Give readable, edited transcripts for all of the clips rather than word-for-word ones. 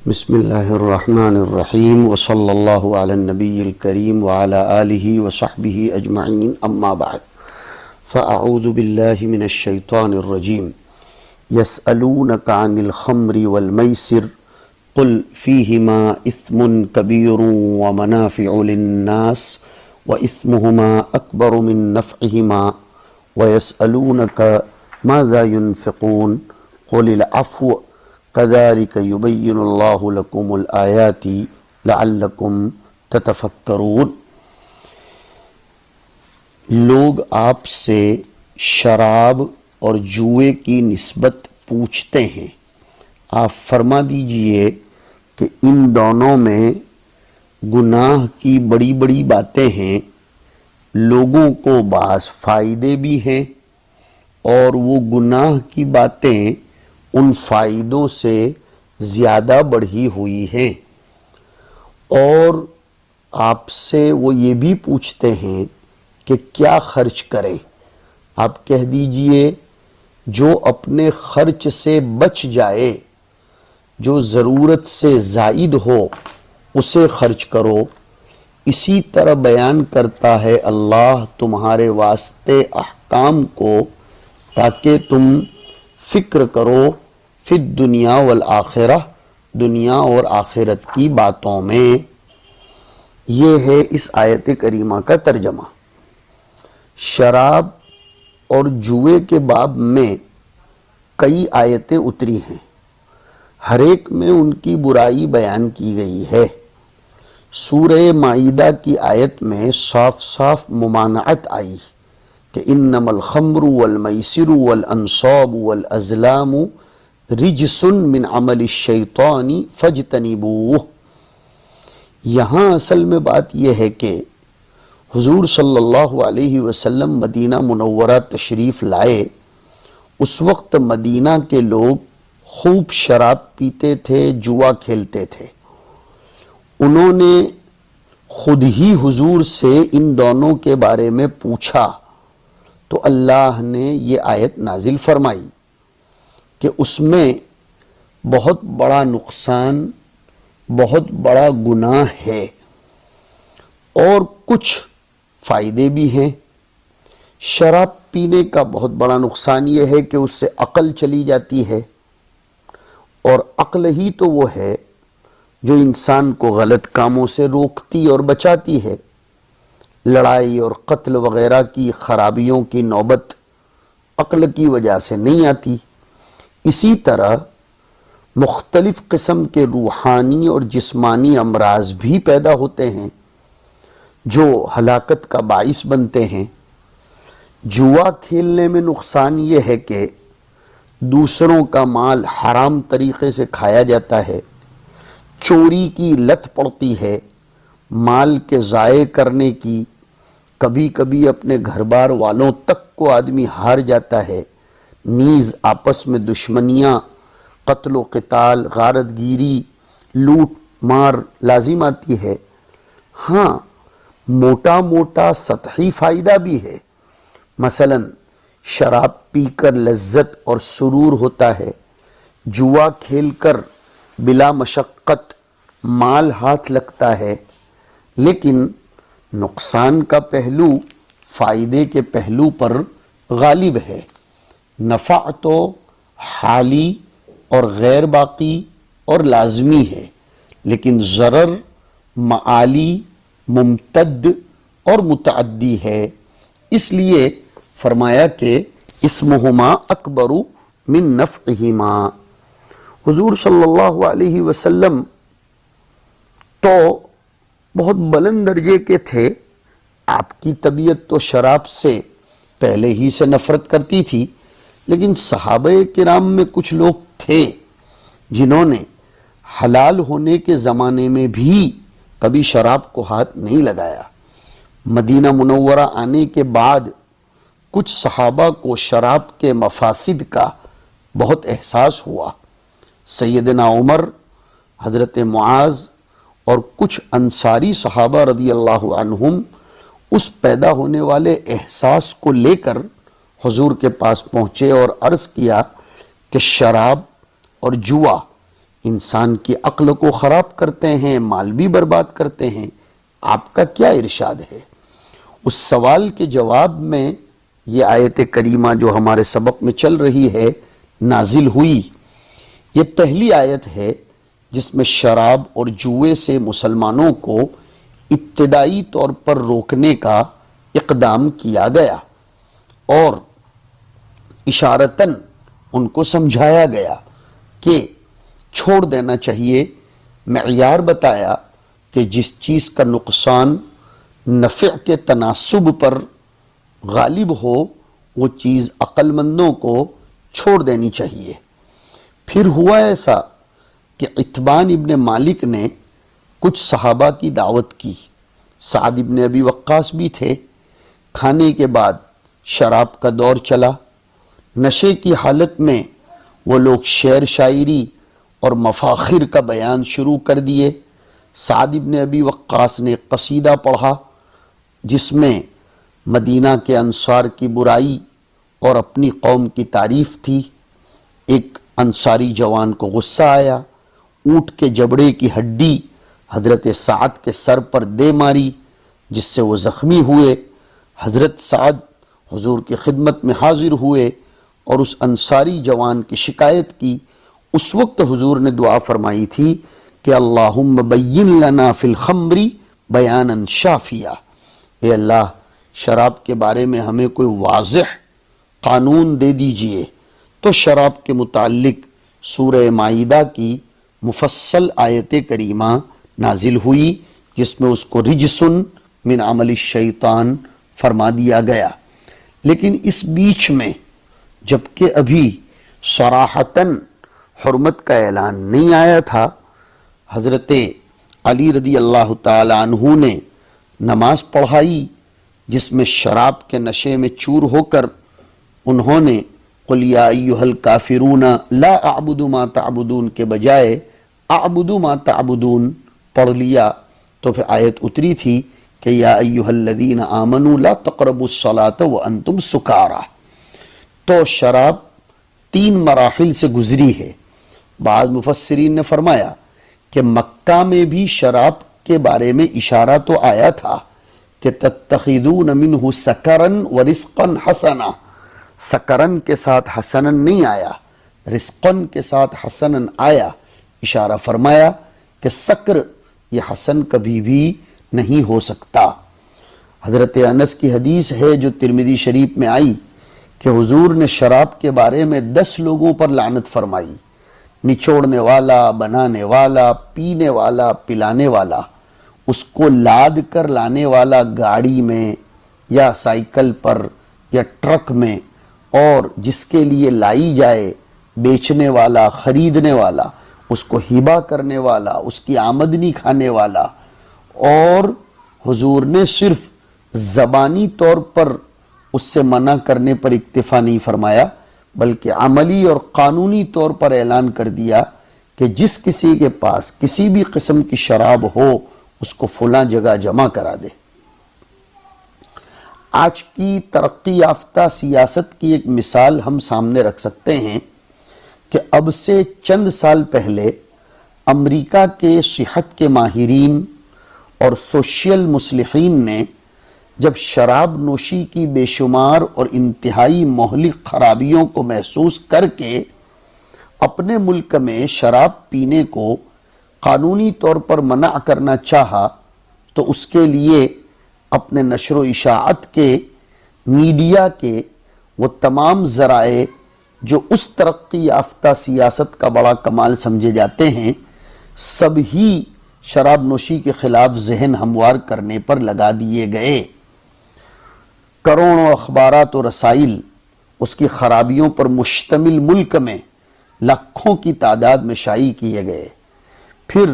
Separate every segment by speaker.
Speaker 1: بسم اللہ الرحمن الرحیم وصلی اللہ علی النبی الکریم وعلی آلہ وصحبہ اجمعین اما بعد فاعوذ باللہ من الشیطان الرجیم یسألونک عن الخمر والمیسر قل فیہما اثم کبیر ومنافع للناس واثمہما اکبر من نفعہما ویسألونک ماذا ينفقون قل العفو كذلك يبين الله لكم الآيات لعلكم تتفكرون۔ لوگ آپ سے شراب اور جوئے کی نسبت پوچھتے ہیں، آپ فرما دیجئے کہ ان دونوں میں گناہ کی بڑی بڑی باتیں ہیں، لوگوں کو بعض فائدے بھی ہیں اور وہ گناہ کی باتیں ان فائدوں سے زیادہ بڑھی ہوئی ہیں، اور آپ سے وہ یہ بھی پوچھتے ہیں کہ کیا خرچ کریں۔ آپ کہہ دیجئے جو اپنے خرچ سے بچ جائے، جو ضرورت سے زائد ہو اسے خرچ کرو۔ اسی طرح بیان کرتا ہے اللہ تمہارے واسطے احکام کو تاکہ تم فکر کرو فی الدنیا والآخرہ، دنیا اور آخرت کی باتوں میں۔ یہ ہے اس آیت کریمہ کا ترجمہ۔ شراب اور جوئے کے باب میں کئی آیتیں اتری ہیں، ہر ایک میں ان کی برائی بیان کی گئی ہے۔ سورہ مائدہ کی آیت میں صاف صاف ممانعت آئی کہ انما الخمر والمیسر والانصاب والازلام رجس من عمل الشیطان فاجتنبوہ۔ یہاں اصل میں بات یہ ہے کہ حضور صلی اللہ علیہ وسلم مدینہ منورہ تشریف لائے، اس وقت مدینہ کے لوگ خوب شراب پیتے تھے، جوا کھیلتے تھے۔ انہوں نے خود ہی حضور سے ان دونوں کے بارے میں پوچھا تو اللہ نے یہ آیت نازل فرمائی کہ اس میں بہت بڑا نقصان، بہت بڑا گناہ ہے، اور کچھ فائدے بھی ہیں۔ شراب پینے کا بہت بڑا نقصان یہ ہے کہ اس سے عقل چلی جاتی ہے، اور عقل ہی تو وہ ہے جو انسان کو غلط کاموں سے روکتی اور بچاتی ہے۔ لڑائی اور قتل وغیرہ کی خرابیوں کی نوبت عقل کی وجہ سے نہیں آتی۔ اسی طرح مختلف قسم کے روحانی اور جسمانی امراض بھی پیدا ہوتے ہیں جو ہلاکت کا باعث بنتے ہیں۔ جوا کھیلنے میں نقصان یہ ہے کہ دوسروں کا مال حرام طریقے سے کھایا جاتا ہے، چوری کی لت پڑتی ہے، مال کے ضائع کرنے کی، کبھی کبھی اپنے گھر بار والوں تک کو آدمی ہار جاتا ہے، نیز آپس میں دشمنیاں، قتل و قتال، غارت گیری، لوٹ مار لازم آتی ہے۔ ہاں موٹا موٹا سطحی فائدہ بھی ہے، مثلا شراب پی کر لذت اور سرور ہوتا ہے، جوا کھیل کر بلا مشقت مال ہاتھ لگتا ہے، لیکن نقصان کا پہلو فائدے کے پہلو پر غالب ہے۔ نفع تو حالی اور غیر باقی اور لازمی ہے، لیکن ضرر معالی، ممتد اور متعدی ہے۔ اس لیے فرمایا کہ اسمہما اکبر من نفعہما۔ حضور صلی اللہ علیہ وسلم تو بہت بلند درجے کے تھے، آپ کی طبیعت تو شراب سے پہلے ہی سے نفرت کرتی تھی، لیکن صحابہ کرام میں کچھ لوگ تھے جنہوں نے حلال ہونے کے زمانے میں بھی کبھی شراب کو ہاتھ نہیں لگایا۔ مدینہ منورہ آنے کے بعد کچھ صحابہ کو شراب کے مفاسد کا بہت احساس ہوا۔ سیدنا عمر، حضرت معاذ اور کچھ انصاری صحابہ رضی اللہ عنہم اس پیدا ہونے والے احساس کو لے کر حضور کے پاس پہنچے اور عرض کیا کہ شراب اور جوا انسان کی عقل کو خراب کرتے ہیں، مال بھی برباد کرتے ہیں۔ آپ کا کیا ارشاد ہے؟ اس سوال کے جواب میں یہ آیت کریمہ جو ہمارے سبق میں چل رہی ہے نازل ہوئی۔ یہ پہلی آیت ہے جس میں شراب اور جوئے سے مسلمانوں کو ابتدائی طور پر روکنے کا اقدام کیا گیا اور اشارتاً ان کو سمجھایا گیا کہ چھوڑ دینا چاہیے۔ معیار بتایا کہ جس چیز کا نقصان نفع کے تناسب پر غالب ہو وہ چیز عقل مندوں کو چھوڑ دینی چاہیے۔ پھر ہوا ایسا کہ عتبان ابن مالک نے کچھ صحابہ کی دعوت کی، سعد ابن ابی وقاص بھی تھے۔ کھانے کے بعد شراب کا دور چلا، نشے کی حالت میں وہ لوگ شعر شاعری اور مفاخر کا بیان شروع کر دیے۔ سعد ابن ابی وقاص نے قصیدہ پڑھا جس میں مدینہ کے انصار کی برائی اور اپنی قوم کی تعریف تھی۔ ایک انصاری جوان کو غصہ آیا، اونٹ کے جبڑے کی ہڈی حضرت سعد کے سر پر دے ماری جس سے وہ زخمی ہوئے۔ حضرت سعد حضور کی خدمت میں حاضر ہوئے اور اس انصاری جوان کی شکایت کی۔ اس وقت حضور نے دعا فرمائی تھی کہ اللہم بین لنا فی الخمر بیانا شافیہ، اے اللہ شراب کے بارے میں ہمیں کوئی واضح قانون دے دیجئے۔ تو شراب کے متعلق سورہ مائدہ کی مفصل آیت کریمہ نازل ہوئی جس میں اس کو رجسن من عمل الشیطان فرما دیا گیا۔ لیکن اس بیچ میں جبکہ ابھی صراحتاً حرمت کا اعلان نہیں آیا تھا، حضرت علی رضی اللہ تعالی عنہ نے نماز پڑھائی جس میں شراب کے نشے میں چور ہو کر انہوں نے قل یا ایھا الکافرون لا اعبد ما تعبدون کے بجائے اعبد ما تعبدون پڑھ لیا۔ تو پھر آیت اتری تھی کہ یا ایھا الذین آمنوا لا تقربوا الصلاۃ وانتم سکارى۔ تو شراب 3 مراحل سے گزری ہے۔ بعض مفسرین نے فرمایا کہ مکہ میں بھی شراب کے بارے میں اشارہ تو آیا تھا کہ تتخذون منہ سکرن ورزقا حسنا، سکرن کے ساتھ حسنا نہیں آیا، رزقن کے ساتھ حسنا آیا۔ اشارہ فرمایا کہ سکر یہ حسن کبھی بھی نہیں ہو سکتا۔ حضرت انس کی حدیث ہے جو ترمذی شریف میں آئی کہ حضور نے شراب کے بارے میں 10 لوگوں پر لعنت فرمائی، نچوڑنے والا، بنانے والا، پینے والا، پلانے والا، اس کو لاد کر لانے والا گاڑی میں یا سائیکل پر یا ٹرک میں، اور جس کے لیے لائی جائے بیچنے والا، خریدنے والا، اس کو ہبہ کرنے والا، اس کی آمدنی کھانے والا۔ اور حضور نے صرف زبانی طور پر اس سے منع کرنے پر اکتفا نہیں فرمایا بلکہ عملی اور قانونی طور پر اعلان کر دیا کہ جس کسی کے پاس کسی بھی قسم کی شراب ہو اس کو فلاں جگہ جمع کرا دے۔ آج کی ترقی یافتہ سیاست کی ایک مثال ہم سامنے رکھ سکتے ہیں کہ اب سے چند سال پہلے امریکہ کے صحت کے ماہرین اور سوشل مصلحین نے جب شراب نوشی کی بے شمار اور انتہائی مہلک خرابیوں کو محسوس کر کے اپنے ملک میں شراب پینے کو قانونی طور پر منع کرنا چاہا تو اس کے لیے اپنے نشر و اشاعت کے، میڈیا کے وہ تمام ذرائع جو اس ترقی یافتہ سیاست کا بڑا کمال سمجھے جاتے ہیں، سب ہی شراب نوشی کے خلاف ذہن ہموار کرنے پر لگا دیے گئے۔ کروڑوں اخبارات و رسائل اس کی خرابیوں پر مشتمل ملک میں لاکھوں کی تعداد میں شائع کیے گئے۔ پھر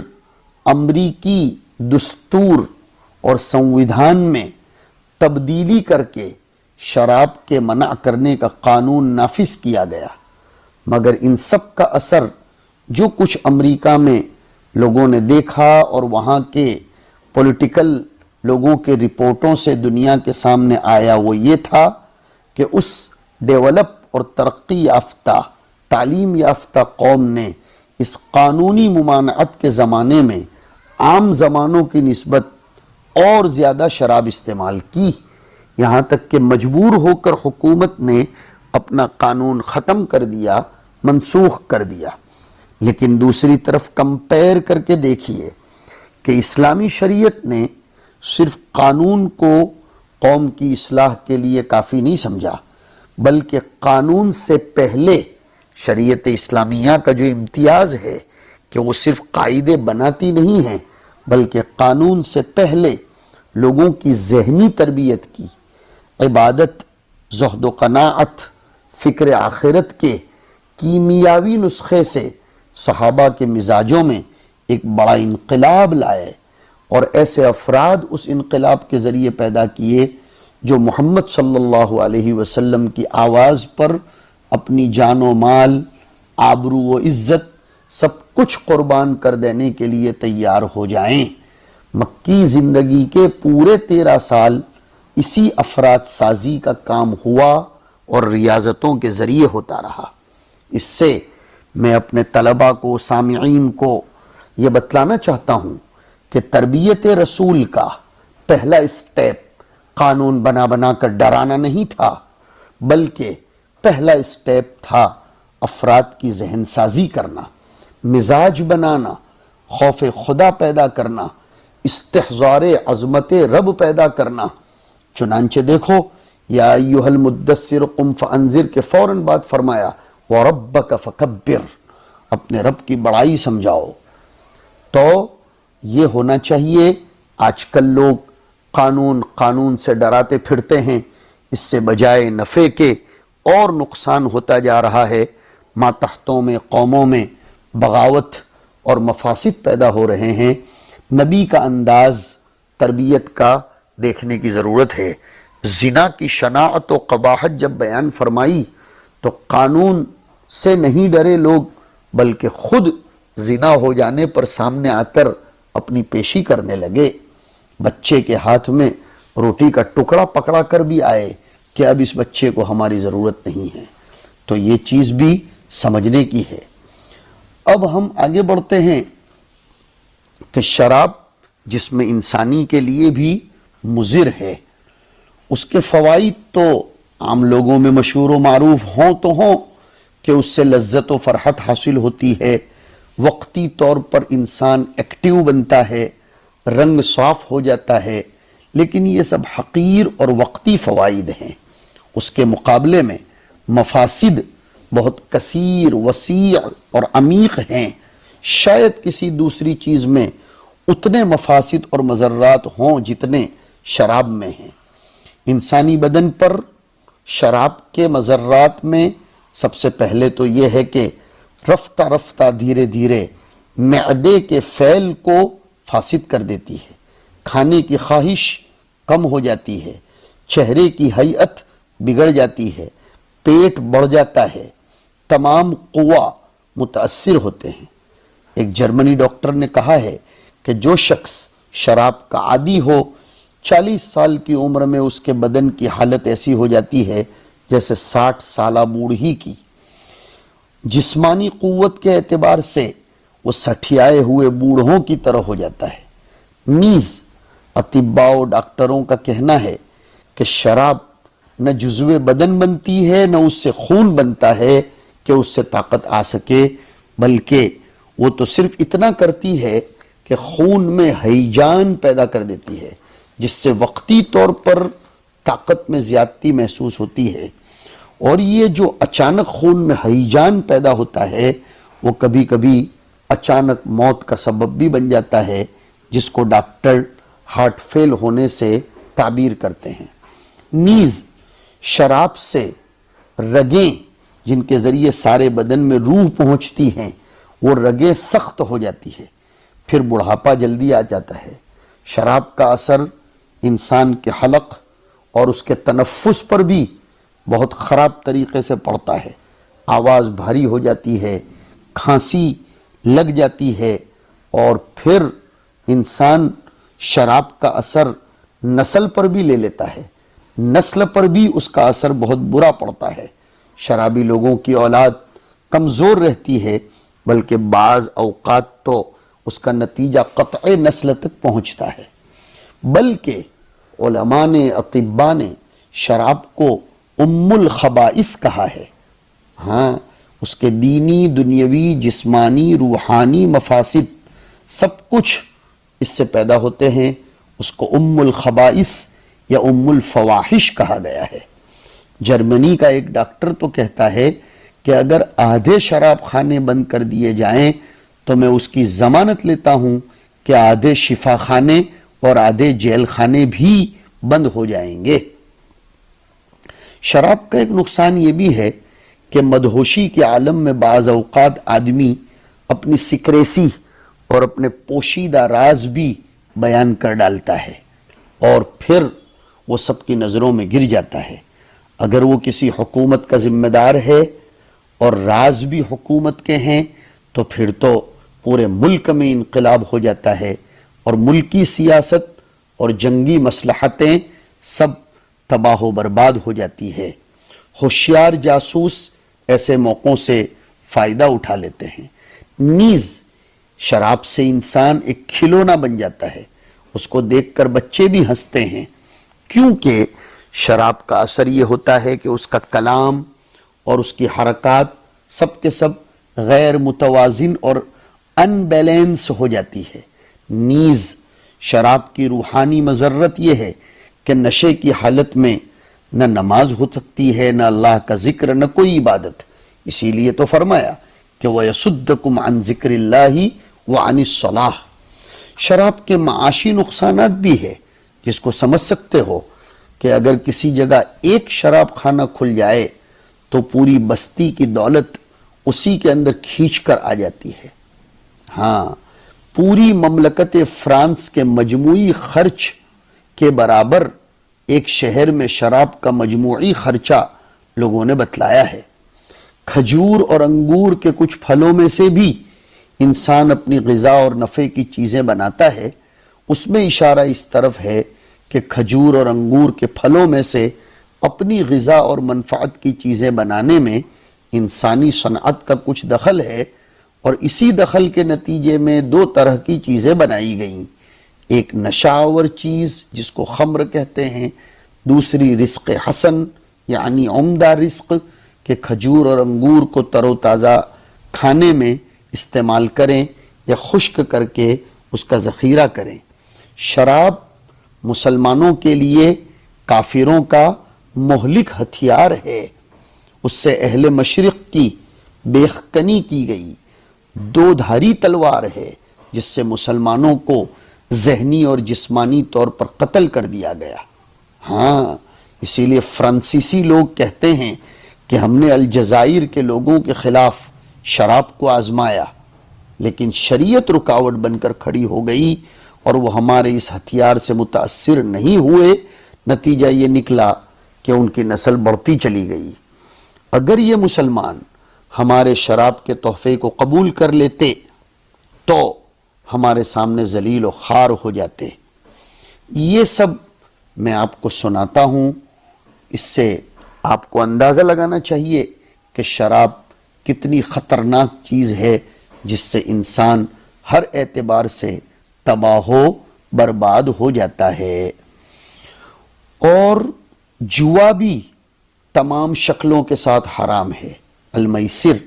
Speaker 1: امریکی دستور اور سنویدھان میں تبدیلی کر کے شراب کے منع کرنے کا قانون نافذ کیا گیا، مگر ان سب کا اثر جو کچھ امریکہ میں لوگوں نے دیکھا اور وہاں کے پولیٹیکل لوگوں کے رپورٹوں سے دنیا کے سامنے آیا وہ یہ تھا کہ اس ڈیولپ اور ترقی یافتہ، تعلیم یافتہ قوم نے اس قانونی ممانعت کے زمانے میں عام زمانوں کی نسبت اور زیادہ شراب استعمال کی، یہاں تک کہ مجبور ہو کر حکومت نے اپنا قانون ختم کر دیا، منسوخ کر دیا۔ لیکن دوسری طرف کمپیر کر کے دیکھیے کہ اسلامی شریعت نے صرف قانون کو قوم کی اصلاح کے لیے کافی نہیں سمجھا، بلکہ قانون سے پہلے شریعت اسلامیہ کا جو امتیاز ہے کہ وہ صرف قاعدے بناتی نہیں ہیں، بلکہ قانون سے پہلے لوگوں کی ذہنی تربیت کی، عبادت، زہد و قناعت، فکر آخرت کے کیمیاوی نسخے سے صحابہ کے مزاجوں میں ایک بڑا انقلاب لائے، اور ایسے افراد اس انقلاب کے ذریعے پیدا کیے جو محمد صلی اللہ علیہ وسلم کی آواز پر اپنی جان و مال، آبرو و عزت سب کچھ قربان کر دینے کے لیے تیار ہو جائیں۔ مکی زندگی کے پورے 13 سال اسی افراد سازی کا کام ہوا اور ریاضتوں کے ذریعے ہوتا رہا۔ اس سے میں اپنے طلباء کو، سامعین کو یہ بتلانا چاہتا ہوں کہ تربیت رسول کا پہلا اسٹیپ قانون بنا بنا کر ڈرانا نہیں تھا، بلکہ پہلا اسٹیپ تھا افراد کی ذہن سازی کرنا، مزاج بنانا، خوف خدا پیدا کرنا، استحضار عظمت رب پیدا کرنا۔ چنانچہ دیکھو یا ایھا المدثر قم فانذر کے فوراً بعد فرمایا وَرَبَّكَ فَكَبِّرْ، اپنے رب کی بڑائی سمجھاؤ۔ تو یہ ہونا چاہیے۔ آج کل لوگ قانون سے ڈراتے پھرتے ہیں، اس سے بجائے نفع کے اور نقصان ہوتا جا رہا ہے۔ ماتحتوں میں، قوموں میں بغاوت اور مفاسد پیدا ہو رہے ہیں۔ نبی کا انداز تربیت کا دیکھنے کی ضرورت ہے۔ زنا کی شناعت و قباحت جب بیان فرمائی تو قانون سے نہیں ڈرے لوگ، بلکہ خود زنا ہو جانے پر سامنے آ کر اپنی پیشی کرنے لگے۔ بچے کے ہاتھ میں روٹی کا ٹکڑا پکڑا کر بھی آئے کہ اب اس بچے کو ہماری ضرورت نہیں ہے۔ تو یہ چیز بھی سمجھنے کی ہے۔ اب ہم آگے بڑھتے ہیں کہ شراب جسم انسانی کے لیے بھی مضر ہے، اس کے فوائد تو عام لوگوں میں مشہور و معروف ہوں تو ہوں کہ اس سے لذت و فرحت حاصل ہوتی ہے، وقتی طور پر انسان ایکٹیو بنتا ہے، رنگ صاف ہو جاتا ہے، لیکن یہ سب حقیر اور وقتی فوائد ہیں۔ اس کے مقابلے میں مفاسد بہت کثیر، وسیع اور عمیق ہیں۔ شاید کسی دوسری چیز میں اتنے مفاسد اور مضرات ہوں جتنے شراب میں ہیں۔ انسانی بدن پر شراب کے مضرات میں سب سے پہلے تو یہ ہے کہ رفتہ رفتہ دھیرے دھیرے معدے کے فعل کو فاسد کر دیتی ہے، کھانے کی خواہش کم ہو جاتی ہے، چہرے کی ہیئت بگڑ جاتی ہے، پیٹ بڑھ جاتا ہے، تمام قوا متاثر ہوتے ہیں۔ ایک جرمنی ڈاکٹر نے کہا ہے کہ جو شخص شراب کا عادی ہو، 40 سال کی عمر میں اس کے بدن کی حالت ایسی ہو جاتی ہے جیسے 60 سالہ بوڑھی کی۔ جسمانی قوت کے اعتبار سے وہ سٹھیائے ہوئے بوڑھوں کی طرح ہو جاتا ہے۔ نیز اطباء و ڈاکٹروں کا کہنا ہے کہ شراب نہ جزو بدن بنتی ہے، نہ اس سے خون بنتا ہے کہ اس سے طاقت آ سکے، بلکہ وہ تو صرف اتنا کرتی ہے کہ خون میں ہیجان پیدا کر دیتی ہے، جس سے وقتی طور پر طاقت میں زیادتی محسوس ہوتی ہے۔ اور یہ جو اچانک خون میں ہیجان پیدا ہوتا ہے وہ کبھی کبھی اچانک موت کا سبب بھی بن جاتا ہے، جس کو ڈاکٹر ہارٹ فیل ہونے سے تعبیر کرتے ہیں۔ نیز شراب سے رگیں جن کے ذریعے سارے بدن میں روح پہنچتی ہیں، وہ رگیں سخت ہو جاتی ہے، پھر بڑھاپا جلدی آ جاتا ہے۔ شراب کا اثر انسان کے حلق اور اس کے تنفس پر بھی بہت خراب طریقے سے پڑتا ہے۔ آواز بھاری ہو جاتی ہے، کھانسی لگ جاتی ہے، اور پھر انسان شراب کا اثر نسل پر بھی لے لیتا ہے، نسل پر بھی اس کا اثر بہت برا پڑتا ہے۔ شرابی لوگوں کی اولاد کمزور رہتی ہے، بلکہ بعض اوقات تو اس کا نتیجہ قطع نسل تک پہنچتا ہے۔ بلکہ علماء نے، اطباء نے شراب کو ام الخبائث کہا ہے۔ ہاں، اس کے دینی، دنیاوی، جسمانی، روحانی مفاسد سب کچھ اس سے پیدا ہوتے ہیں۔ اس کو ام الخبائث یا ام الفواحش کہا گیا ہے۔ جرمنی کا ایک ڈاکٹر تو کہتا ہے کہ اگر آدھے شراب خانے بند کر دیے جائیں تو میں اس کی ضمانت لیتا ہوں کہ آدھے شفا خانے اور آدھے جیل خانے بھی بند ہو جائیں گے۔ شراب کا ایک نقصان یہ بھی ہے کہ مدہوشی کے عالم میں بعض اوقات آدمی اپنی سکریسی اور اپنے پوشیدہ راز بھی بیان کر ڈالتا ہے اور پھر وہ سب کی نظروں میں گر جاتا ہے۔ اگر وہ کسی حکومت کا ذمہ دار ہے اور راز بھی حکومت کے ہیں تو پھر تو پورے ملک میں انقلاب ہو جاتا ہے اور ملکی سیاست اور جنگی مصلحتیں سب تباہ و برباد ہو جاتی ہے۔ ہوشیار جاسوس ایسے موقعوں سے فائدہ اٹھا لیتے ہیں۔ نیز شراب سے انسان ایک کھلونا بن جاتا ہے، اس کو دیکھ کر بچے بھی ہنستے ہیں، کیونکہ شراب کا اثر یہ ہوتا ہے کہ اس کا کلام اور اس کی حرکات سب کے سب غیر متوازن اور ان بیلنس ہو جاتی ہے۔ نیز شراب کی روحانی مضرت یہ ہے کہ نشے کی حالت میں نہ نماز ہو سکتی ہے، نہ اللہ کا ذکر، نہ کوئی عبادت۔ اسی لیے تو فرمایا کہ وَيَصُدَّكُمْ عَنْ ذِكْرِ اللَّهِ وَعَنِ الصَّلَاةِ۔ شراب کے معاشی نقصانات بھی ہے جس کو سمجھ سکتے ہو کہ اگر کسی جگہ ایک شراب خانہ کھل جائے تو پوری بستی کی دولت اسی کے اندر کھینچ کر آ جاتی ہے۔ ہاں، پوری مملکت فرانس کے مجموعی خرچ کے برابر ایک شہر میں شراب کا مجموعی خرچہ لوگوں نے بتلایا ہے۔ کھجور اور انگور کے کچھ پھلوں میں سے بھی انسان اپنی غذا اور نفع کی چیزیں بناتا ہے۔ اس میں اشارہ اس طرف ہے کہ کھجور اور انگور کے پھلوں میں سے اپنی غذا اور منفعت کی چیزیں بنانے میں انسانی صنعت کا کچھ دخل ہے، اور اسی دخل کے نتیجے میں دو طرح کی چیزیں بنائی گئیں، ایک نشاور چیز جس کو خمر کہتے ہیں، دوسری رزق حسن یعنی عمدہ رزق کہ کھجور اور انگور کو تر و تازہ کھانے میں استعمال کریں یا خشک کر کے اس کا ذخیرہ کریں۔ شراب مسلمانوں کے لیے کافروں کا مہلک ہتھیار ہے۔ اس سے اہل مشرق کی بیخکنی کی گئی، دو دھاری تلوار ہے جس سے مسلمانوں کو ذہنی اور جسمانی طور پر قتل کر دیا گیا۔ ہاں، اسی لیے فرانسیسی لوگ کہتے ہیں کہ ہم نے الجزائر کے لوگوں کے خلاف شراب کو آزمایا، لیکن شریعت رکاوٹ بن کر کھڑی ہو گئی اور وہ ہمارے اس ہتھیار سے متاثر نہیں ہوئے۔ نتیجہ یہ نکلا کہ ان کی نسل بڑھتی چلی گئی۔ اگر یہ مسلمان ہمارے شراب کے تحفے کو قبول کر لیتے تو ہمارے سامنے ذلیل و خوار ہو جاتے۔ یہ سب میں آپ کو سناتا ہوں، اس سے آپ کو اندازہ لگانا چاہیے کہ شراب کتنی خطرناک چیز ہے جس سے انسان ہر اعتبار سے تباہ و برباد ہو جاتا ہے۔ اور جوا بھی تمام شکلوں کے ساتھ حرام ہے۔ المیسر،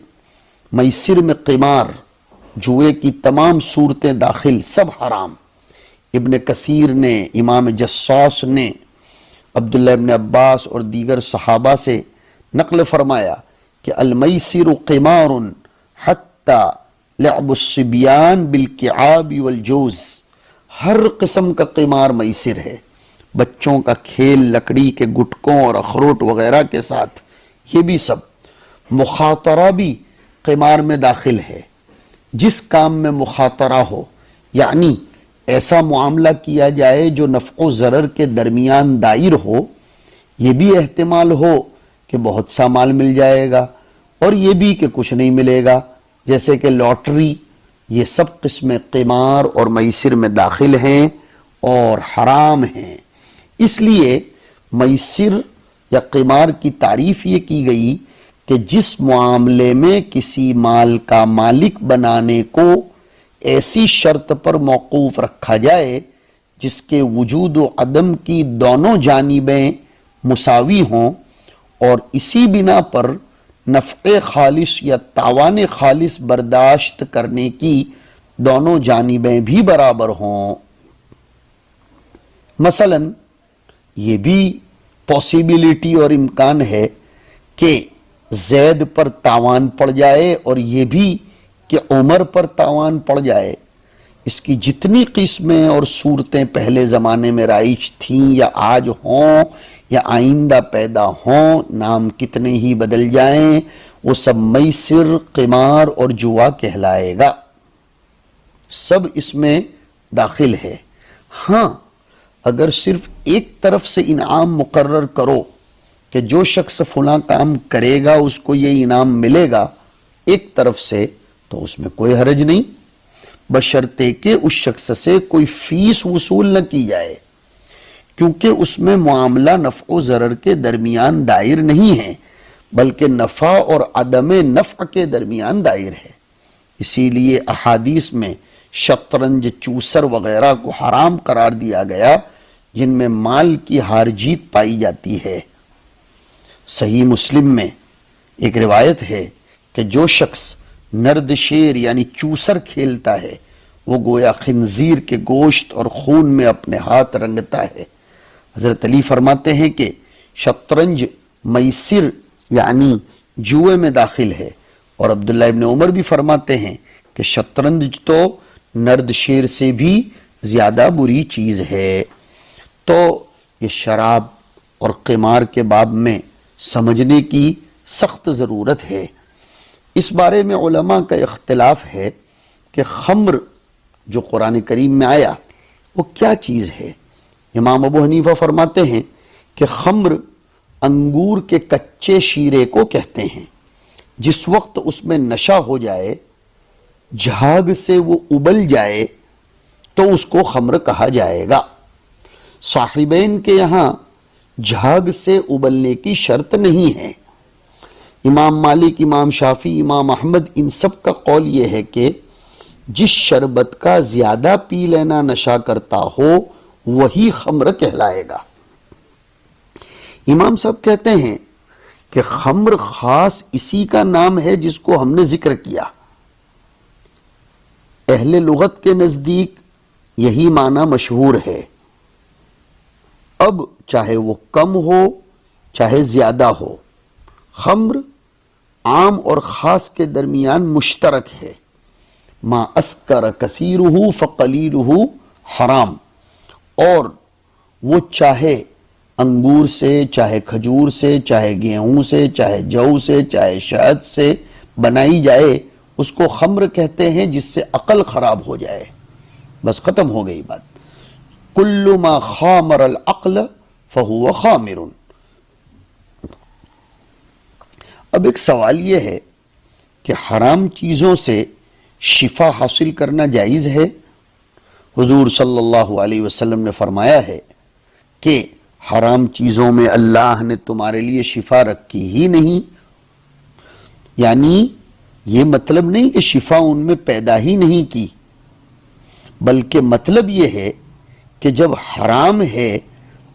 Speaker 1: میسر میں قمار، جوئے کی تمام صورتیں داخل، سب حرام۔ ابن کثیر نے، امام جساس نے عبداللہ ابن عباس اور دیگر صحابہ سے نقل فرمایا کہ المیسر قمار حتی لعب الصبیان بالکعاب والجوز، ہر قسم کا قمار میسر ہے، بچوں کا کھیل لکڑی کے گٹکوں اور اخروٹ وغیرہ کے ساتھ، یہ بھی سب۔ مخاطرہ بھی قمار میں داخل ہے، جس کام میں مخاطرہ ہو، یعنی ایسا معاملہ کیا جائے جو نفع و ضرر کے درمیان دائر ہو، یہ بھی احتمال ہو کہ بہت سا مال مل جائے گا اور یہ بھی کہ کچھ نہیں ملے گا، جیسے کہ لاٹری۔ یہ سب قسم قمار اور میسر میں داخل ہیں اور حرام ہیں۔ اس لیے میسر یا قمار کی تعریف یہ کی گئی کہ جس معاملے میں کسی مال کا مالک بنانے کو ایسی شرط پر موقوف رکھا جائے جس کے وجود و عدم کی دونوں جانبیں مساوی ہوں، اور اسی بنا پر نفع خالص یا تاوان خالص برداشت کرنے کی دونوں جانبیں بھی برابر ہوں۔ مثلا یہ بھی پاسیبلٹی اور امکان ہے کہ زید پر تاوان پڑ جائے اور یہ بھی کہ عمر پر تاوان پڑ جائے۔ اس کی جتنی قسمیں اور صورتیں پہلے زمانے میں رائج تھیں یا آج ہوں یا آئندہ پیدا ہوں، نام کتنے ہی بدل جائیں، وہ سب میسر، قمار اور جوا کہلائے گا، سب اس میں داخل ہے۔ ہاں، اگر صرف ایک طرف سے انعام مقرر کرو کہ جو شخص فلاں کام کرے گا اس کو یہ انعام ملے گا ایک طرف سے، تو اس میں کوئی حرج نہیں، بشرطے کہ اس شخص سے کوئی فیس وصول نہ کی جائے، کیونکہ اس میں معاملہ نفع و ضرر کے درمیان دائر نہیں ہے بلکہ نفع اور عدم نفع کے درمیان دائر ہے۔ اسی لیے احادیث میں شطرنج، چوسر وغیرہ کو حرام قرار دیا گیا جن میں مال کی ہار جیت پائی جاتی ہے۔ صحیح مسلم میں ایک روایت ہے کہ جو شخص نرد شیر یعنی چوسر کھیلتا ہے وہ گویا خنزیر کے گوشت اور خون میں اپنے ہاتھ رنگتا ہے۔ حضرت علی فرماتے ہیں کہ شطرنج میسر یعنی جوئے میں داخل ہے، اور عبداللہ ابن عمر بھی فرماتے ہیں کہ شطرنج تو نرد شیر سے بھی زیادہ بری چیز ہے۔ تو یہ شراب اور قمار کے باب میں سمجھنے کی سخت ضرورت ہے۔ اس بارے میں علماء کا اختلاف ہے کہ خمر جو قرآن کریم میں آیا وہ کیا چیز ہے۔ امام ابو حنیفہ فرماتے ہیں کہ خمر انگور کے کچے شیرے کو کہتے ہیں، جس وقت اس میں نشہ ہو جائے، جھاگ سے وہ ابل جائے تو اس کو خمر کہا جائے گا۔ صاحبین کے یہاں جھاگ سے ابلنے کی شرط نہیں ہے۔ امام مالک، امام شافعی، امام احمد، ان سب کا قول یہ ہے کہ جس شربت کا زیادہ پی لینا نشہ کرتا ہو وہی خمر کہلائے گا۔ امام صاحب کہتے ہیں کہ خمر خاص اسی کا نام ہے جس کو ہم نے ذکر کیا۔ اہل لغت کے نزدیک یہی معنی مشہور ہے۔ اب چاہے وہ کم ہو چاہے زیادہ ہو، خمر عام اور خاص کے درمیان مشترک ہے۔ ما اسکر کثیرہ فقلیلہ حرام، اور وہ چاہے انگور سے، چاہے کھجور سے، چاہے گیہوں سے، چاہے جو سے، چاہے شہد سے بنائی جائے اس کو خمر کہتے ہیں، جس سے عقل خراب ہو جائے، بس ختم ہو گئی بات۔ کل ما خامر العقل فہو خامر۔ اب ایک سوال یہ ہے کہ حرام چیزوں سے شفا حاصل کرنا جائز ہے؟ حضور صلی اللہ علیہ وسلم نے فرمایا ہے کہ حرام چیزوں میں اللہ نے تمہارے لیے شفا رکھی ہی نہیں، یعنی یہ مطلب نہیں کہ شفا ان میں پیدا ہی نہیں کی، بلکہ مطلب یہ ہے کہ جب حرام ہے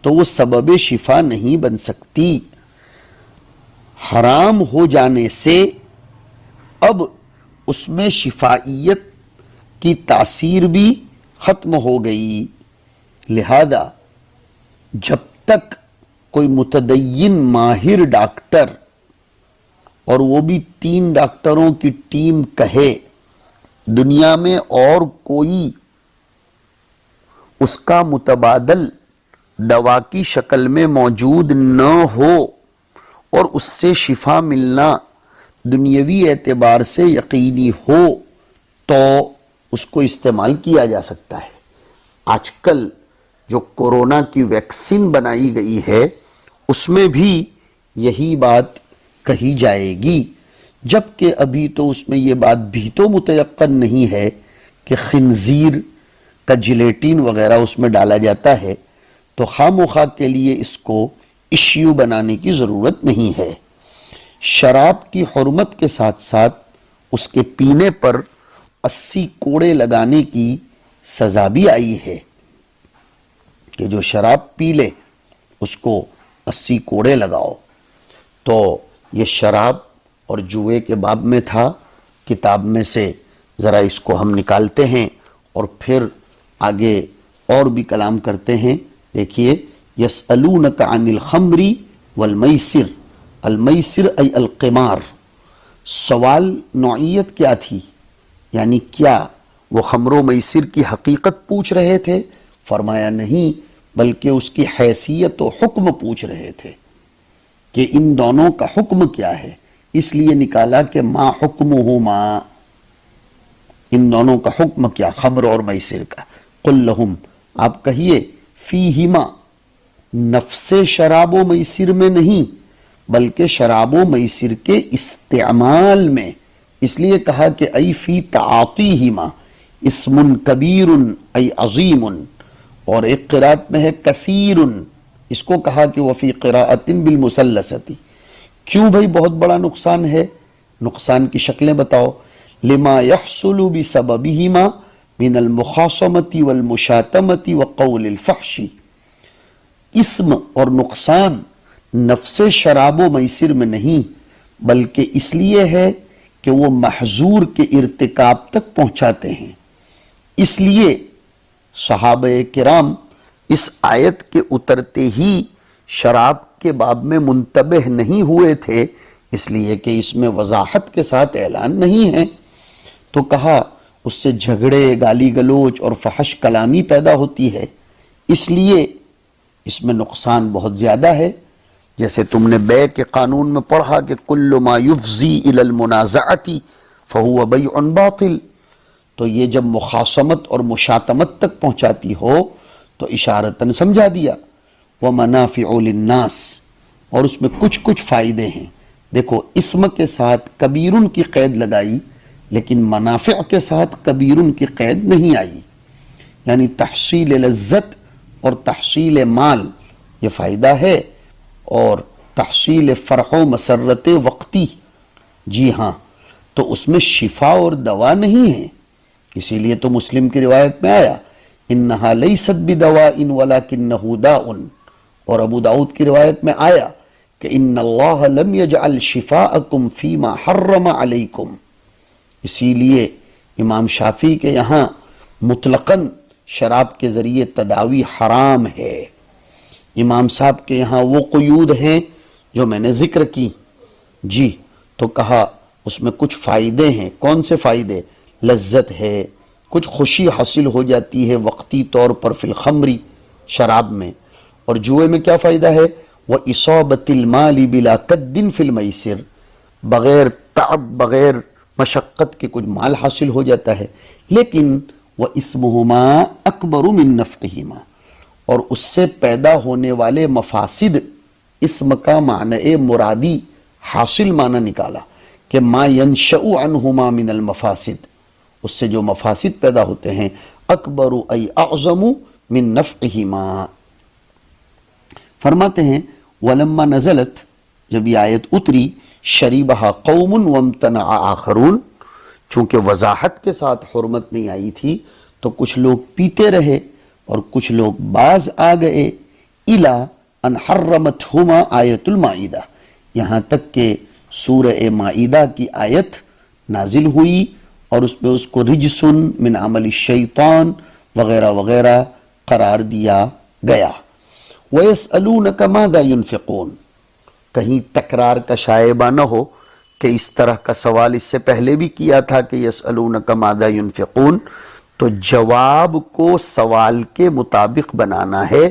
Speaker 1: تو وہ سبب شفا نہیں بن سکتی۔ حرام ہو جانے سے اب اس میں شفائیت کی تاثیر بھی ختم ہو گئی، لہذا جب تک کوئی متدین ماہر ڈاکٹر، اور وہ بھی 3 ڈاکٹروں کی ٹیم کہے دنیا میں اور کوئی اس کا متبادل دوا کی شکل میں موجود نہ ہو اور اس سے شفا ملنا دنیاوی اعتبار سے یقینی ہو، تو اس کو استعمال کیا جا سکتا ہے۔ آج کل جو کورونا کی ویکسین بنائی گئی ہے اس میں بھی یہی بات کہی جائے گی، جبکہ ابھی تو اس میں یہ بات بھی تو متیقن نہیں ہے کہ خنزیر کا جیلیٹین وغیرہ اس میں ڈالا جاتا ہے، تو خواہ مخواہ کے لیے اس کو ایشیو بنانے کی ضرورت نہیں ہے۔ شراب کی حرمت کے ساتھ ساتھ اس کے پینے پر 80 کوڑے لگانے کی سزا بھی آئی ہے کہ جو شراب پی لے اس کو 80 کوڑے لگاؤ۔ تو یہ شراب اور جوئے کے باب میں تھا، کتاب میں سے ذرا اس کو ہم نکالتے ہیں اور پھر آگے اور بھی کلام کرتے ہیں۔ دیکھیے، یسألونک عن الخمر والمیسر، المیسر ای القمار، سوال نوعیت کیا تھی؟ یعنی کیا وہ خمر و میسر کی حقیقت پوچھ رہے تھے؟ فرمایا نہیں، بلکہ اس کی حیثیت و حکم پوچھ رہے تھے کہ ان دونوں کا حکم کیا ہے۔ اس لیے نکالا کہ ما حکمہما، ان دونوں کا حکم کیا، خمر اور میسر کا۔ قل لہم، آپ کہیے، فیہما، نفس شراب و میسر میں نہیں بلکہ شراب و میسر کے استعمال میں، اس لیے کہا کہ ای فی تعاطیہما اسم کبیر ای عظیم، اور ایک قرات میں ہے کثیر، اس کو کہا کہ وفی قراءۃ بالمثلثۃ۔ کیوں بھائی بہت بڑا نقصان ہے؟ نقصان کی شکلیں بتاؤ۔ لما يحصل بسببهما من المخاصمۃ والمشاتمۃ وقول الفحش، اسم اور نقصان نفس شراب و میسر میں نہیں بلکہ اس لیے ہے کہ وہ محظور کے ارتکاب تک پہنچاتے ہیں۔ اس لیے صحابہ کرام اس آیت کے اترتے ہی شراب کے باب میں منتبہ نہیں ہوئے تھے، اس لیے کہ اس میں وضاحت کے ساتھ اعلان نہیں ہے۔ تو کہا اس سے جھگڑے، گالی گلوچ اور فحش کلامی پیدا ہوتی ہے، اس لیے اس میں نقصان بہت زیادہ ہے۔ جیسے تم نے بیع کے قانون میں پڑھا کہ کل ما یفضی الی المنازعۃ فہو بیع باطل، تو یہ جب مخاصمت اور مشاتمت تک پہنچاتی ہو تو اشارتاً سمجھا دیا۔ ومنافع للناس، اور اس میں کچھ فائدے ہیں۔ دیکھو، اسم کے ساتھ کبیرن کی قید لگائی لیکن منافع کے ساتھ کبیرن کی قید نہیں آئی، یعنی تحصیل لذت اور تحصیل مال یہ فائدہ ہے، اور تحصیل فرح و مسرت وقتی، جی ہاں، تو اس میں شفا اور دوا نہیں ہے۔ اسی لیے تو مسلم کی روایت میں آیا انہا لیست بدواء ولکنہ داء، اور ابو داؤد کی روایت میں آیا کہ ان اللہ لم یجعل شفاءکم فیما حرم علیکم۔ اسی لیے امام شافعی کے یہاں مطلقاً شراب کے ذریعے تداوی حرام ہے۔ امام صاحب کے یہاں وہ قیود ہیں جو میں نے ذکر کی، جی، تو کہا اس میں کچھ فائدے ہیں۔ کون سے فائدے؟ لذت ہے، کچھ خوشی حاصل ہو جاتی ہے وقتی طور پر فی الخمری، شراب میں، اور جوئے میں کیا فائدہ ہے؟ وَإِصَابَةِ الْمَالِ بِلَا قَدٍّ فِي الْمَيْسِرِ، بغیر تعب، بغیر مشقت کے کچھ مال حاصل ہو جاتا ہے، لیکن وَإِثْمُهُمَا أَكْبَرُ مِن نَفْعِهِمَا، اور اس سے پیدا ہونے والے مفاسد، اسم کا معنی مرادی حاصل معنی نکالا کہ ما ينشأ عنہما من المفاسد، اس سے جو مفاسد پیدا ہوتے ہیں، اکبر ای اعظم من نفعہما۔ فرماتے ہیں ولما نزلت، جب یہ آیت اتری، شریبہا قوم وامتنع آخرون، چونکہ وضاحت کے ساتھ حرمت نہیں آئی تھی تو کچھ لوگ پیتے رہے اور کچھ لوگ باز آ گئے، الا ان حرمتہما آیت المائدہ، یہاں تک کہ سورہ مائدہ کی آیت نازل ہوئی اور اس میں اس کو رجسن من عمل الشیطان وغیرہ وغیرہ قرار دیا گیا۔ وَيَسْأَلُونَكَ مَاذَا يُنْفِقُونَ، کہیں تکرار کا شائبہ نہ ہو کہ اس طرح کا سوال اس سے پہلے بھی کیا تھا کہ يَسْأَلُونَكَ مَاذَا يُنْفِقُونَ، تو جواب کو سوال کے مطابق بنانا ہے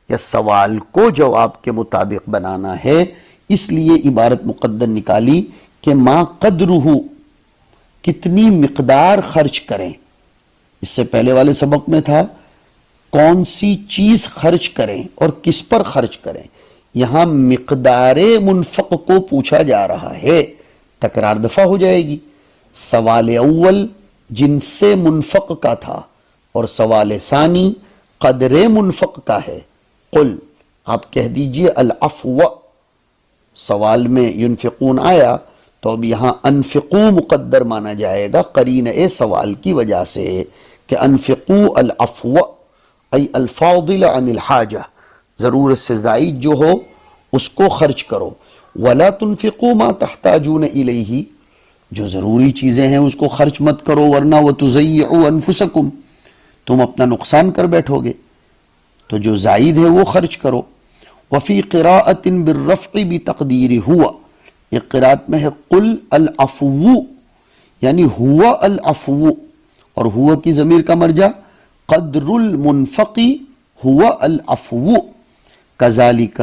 Speaker 1: یا سوال کو جواب کے مطابق بنانا ہے، اس لیے عبارت مقدر نکالی کہ ما قدرہ، کتنی مقدار خرچ کریں۔ اس سے پہلے والے سبق میں تھا کون سی چیز خرچ کریں اور کس پر خرچ کریں، یہاں مقدار منفق کو پوچھا جا رہا ہے، تکرار دفع ہو جائے گی۔ سوال اول جن سے منفق کا تھا اور سوال ثانی قدر منفق کا ہے۔ قل، آپ کہہ دیجئے العفو، سوال میں ینفقون آیا تو اب یہاں انفقو مقدر مانا جائے گا قرینہ سوال کی وجہ سے کہ انفقو العفو ای الفاضل عن الحاجہ، ضرورت سے زائد جو ہو اس کو خرچ کرو، ولا تنفقوا ما تحتاجون الیہ، جو ضروری چیزیں ہیں اس کو خرچ مت کرو ورنہ وتضیعوا انفسکم، تم اپنا نقصان کر بیٹھو گے، تو جو زائد ہے وہ خرچ کرو۔ وفی قراءۃ بالرفع بتقدیر ہوا، ایک قراءت میں ہے قل العفو، یعنی ہوا العفو، اور ہوا کی ضمیر کا مرجع قدر المنفق ہوا العفو، کذالک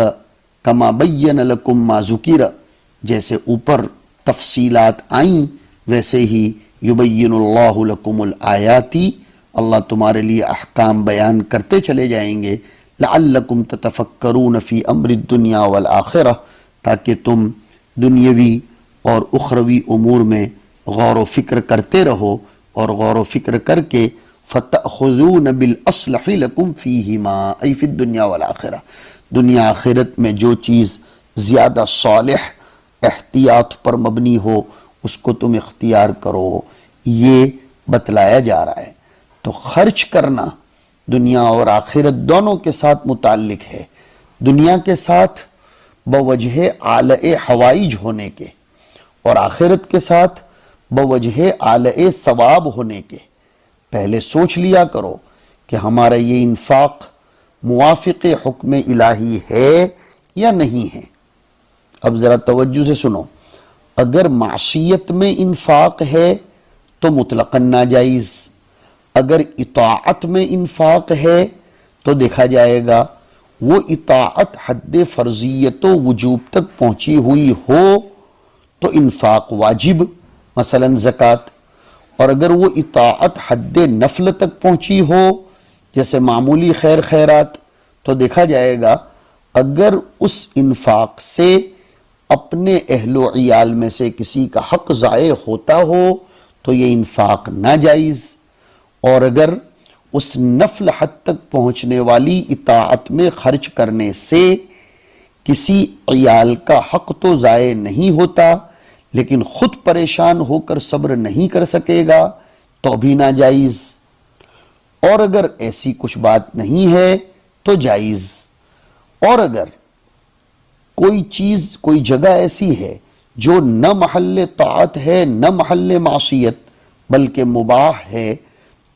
Speaker 1: کما بین لکم ما ذکر، جیسے اوپر تفصیلات آئیں ویسے ہی یبین اللہ لکم الآیاتی، اللہ تمہارے لیے احکام بیان کرتے چلے جائیں گے، لعلکم تتفکرون فی امر الدنیا والآخرہ، تاکہ تم دنیاوی اور اخروی امور میں غور و فکر کرتے رہو، اور غور و فکر کر کے فتأخذون بالاصلح لکم فیہما ای فی الدنیا والآخرہ، دنیا آخرت میں جو چیز زیادہ صالح احتیاط پر مبنی ہو اس کو تم اختیار کرو، یہ بتلایا جا رہا ہے۔ تو خرچ کرنا دنیا اور آخرت دونوں کے ساتھ متعلق ہے، دنیا کے ساتھ بوجہ آلۂ حوائج ہونے کے، اور آخرت کے ساتھ بوجہ آلۂ ثواب ہونے کے۔ پہلے سوچ لیا کرو کہ ہمارا یہ انفاق موافق حکم الہی ہے یا نہیں ہے۔ اب ذرا توجہ سے سنو، اگر معصیت میں انفاق ہے تو مطلقاً ناجائز، اگر اطاعت میں انفاق ہے تو دیکھا جائے گا وہ اطاعت حد فرضیت و وجوب تک پہنچی ہوئی ہو تو انفاق واجب، مثلا زکوٰۃ، اور اگر وہ اطاعت حد نفل تک پہنچی ہو جیسے معمولی خیر خیرات، تو دیکھا جائے گا اگر اس انفاق سے اپنے اہل و عیال میں سے کسی کا حق ضائع ہوتا ہو تو یہ انفاق ناجائز، اور اگر اس نفل حد تک پہنچنے والی اطاعت میں خرچ کرنے سے کسی عیال کا حق تو ضائع نہیں ہوتا لیکن خود پریشان ہو کر صبر نہیں کر سکے گا تو بھی ناجائز، اور اگر ایسی کچھ بات نہیں ہے تو جائز، اور اگر کوئی چیز کوئی جگہ ایسی ہے جو نہ محل طاعت ہے نہ محل معصیت بلکہ مباح ہے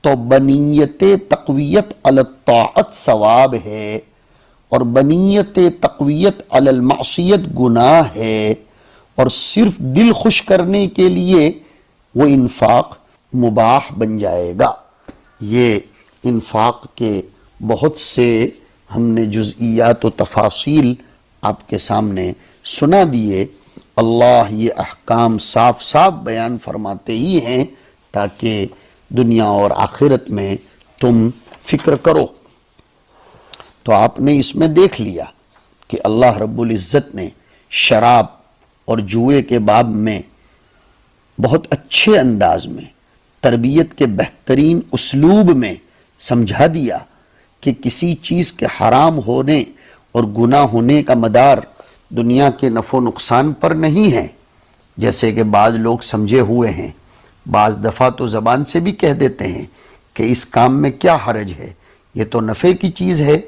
Speaker 1: تو بنیت تقویت علی الطاعت ثواب ہے، اور بنیت تقویت علی المعصیت گناہ ہے، اور صرف دل خوش کرنے کے لیے وہ انفاق مباح بن جائے گا۔ یہ انفاق کے بہت سے ہم نے جزئیات و تفاصیل آپ کے سامنے سنا دیے، اللہ یہ احکام صاف صاف بیان فرماتے ہی ہیں تاکہ دنیا اور آخرت میں تم فکر کرو۔ تو آپ نے اس میں دیکھ لیا کہ اللہ رب العزت نے شراب اور جوئے کے باب میں بہت اچھے انداز میں تربیت کے بہترین اسلوب میں سمجھا دیا کہ کسی چیز کے حرام ہونے اور گناہ ہونے کا مدار دنیا کے نفع و نقصان پر نہیں ہے، جیسے کہ بعض لوگ سمجھے ہوئے ہیں، بعض دفعہ تو زبان سے بھی کہہ دیتے ہیں کہ اس کام میں کیا حرج ہے، یہ تو نفع کی چیز ہے۔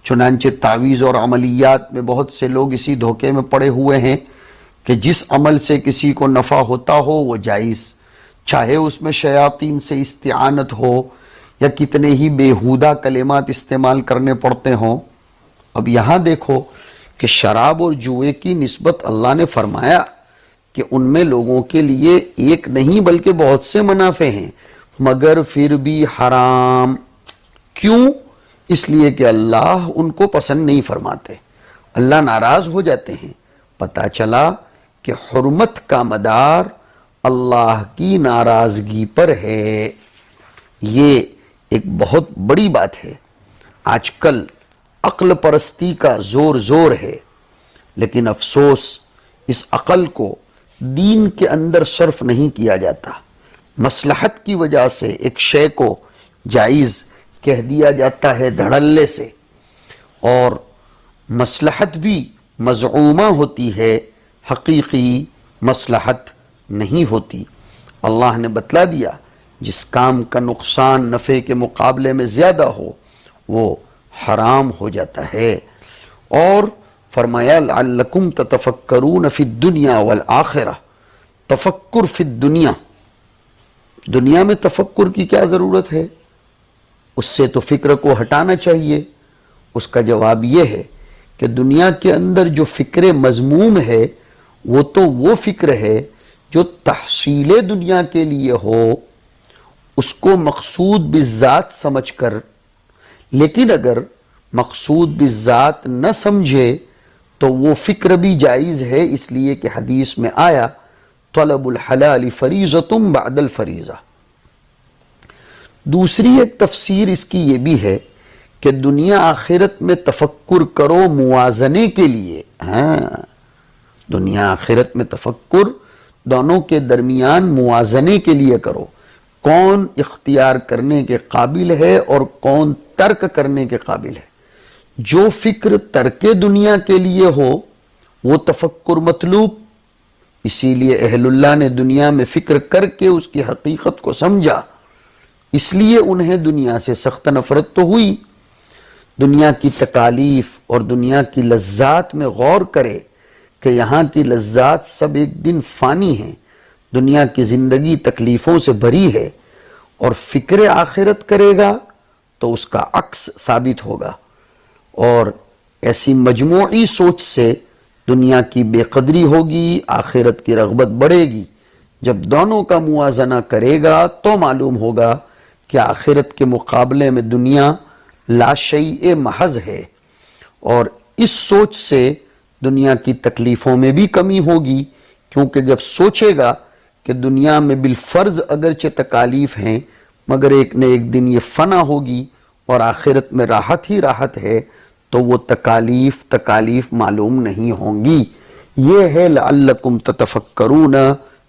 Speaker 1: چنانچہ تعویذ اور عملیات میں بہت سے لوگ اسی دھوکے میں پڑے ہوئے ہیں کہ جس عمل سے کسی کو نفع ہوتا ہو وہ جائز، چاہے اس میں شیاطین سے استعانت ہو یا کتنے ہی بیہودہ کلمات استعمال کرنے پڑتے ہوں۔ اب یہاں دیکھو کہ شراب اور جوئے کی نسبت اللہ نے فرمایا کہ ان میں لوگوں کے لیے ایک نہیں بلکہ بہت سے منافع ہیں مگر پھر بھی حرام۔ کیوں؟ اس لیے کہ اللہ ان کو پسند نہیں فرماتے، اللہ ناراض ہو جاتے ہیں۔ پتہ چلا کہ حرمت کا مدار اللہ کی ناراضگی پر ہے، یہ ایک بہت بڑی بات ہے۔ آج کل عقل پرستی کا زور زور ہے، لیکن افسوس اس عقل کو دین کے اندر صرف نہیں کیا جاتا۔ مصلحت کی وجہ سے ایک شے کو جائز کہہ دیا جاتا ہے دھڑلے سے، اور مصلحت بھی مزعومہ ہوتی ہے، حقیقی مصلحت نہیں ہوتی۔ اللہ نے بتلا دیا جس کام کا نقصان نفع کے مقابلے میں زیادہ ہو وہ حرام ہو جاتا ہے۔ اور فرمایا لعلکم تتفکرون فی الدنیا والآخرہ، تفکر فی الدنیا، دنیا میں تفکر کی کیا ضرورت ہے؟ اس سے تو فکر کو ہٹانا چاہیے۔ اس کا جواب یہ ہے کہ دنیا کے اندر جو فکر مذموم ہے وہ تو وہ فکر ہے جو تحصیل دنیا کے لیے ہو، اس کو مقصود بالذات سمجھ کر، لیکن اگر مقصود بالذات نہ سمجھے تو وہ فکر بھی جائز ہے، اس لیے کہ حدیث میں آیا طلب الحلال فریضۃ بعد الفریضہ۔ دوسری ایک تفسیر اس کی یہ بھی ہے کہ دنیا آخرت میں تفکر کرو موازنے کے لیے، دنیا آخرت میں تفکر دونوں کے درمیان موازنے کے لیے کرو، کون اختیار کرنے کے قابل ہے اور کون ترک کرنے کے قابل ہے۔ جو فکر ترک دنیا کے لیے ہو وہ تفکر مطلوب، اسی لیے اہل اللہ نے دنیا میں فکر کر کے اس کی حقیقت کو سمجھا، اس لیے انہیں دنیا سے سخت نفرت تو ہوئی۔ دنیا کی تکالیف اور دنیا کی لذات میں غور کرے کہ یہاں کی لذات سب ایک دن فانی ہیں، دنیا کی زندگی تکلیفوں سے بھری ہے، اور فکر آخرت کرے گا تو اس کا عکس ثابت ہوگا، اور ایسی مجموعی سوچ سے دنیا کی بے قدری ہوگی، آخرت کی رغبت بڑھے گی۔ جب دونوں کا موازنہ کرے گا تو معلوم ہوگا کہ آخرت کے مقابلے میں دنیا لا شیء محض ہے، اور اس سوچ سے دنیا کی تکلیفوں میں بھی کمی ہوگی، کیونکہ جب سوچے گا کہ دنیا میں بالفرض اگرچہ تکالیف ہیں مگر ایک نہ ایک دن یہ فنا ہوگی اور آخرت میں راحت ہی راحت ہے، تو وہ تکالیف معلوم نہیں ہوں گی۔ یہ ہے لعلکم تتفکرون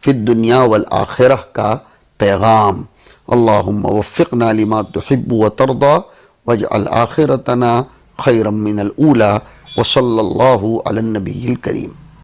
Speaker 1: فی الدنیا والآخرہ کا پیغام۔ اللہم وفقنا لما تحب وترضى واجعل آخرتنا خیرا من الاولى وصلی اللہ علی النبی الکریم۔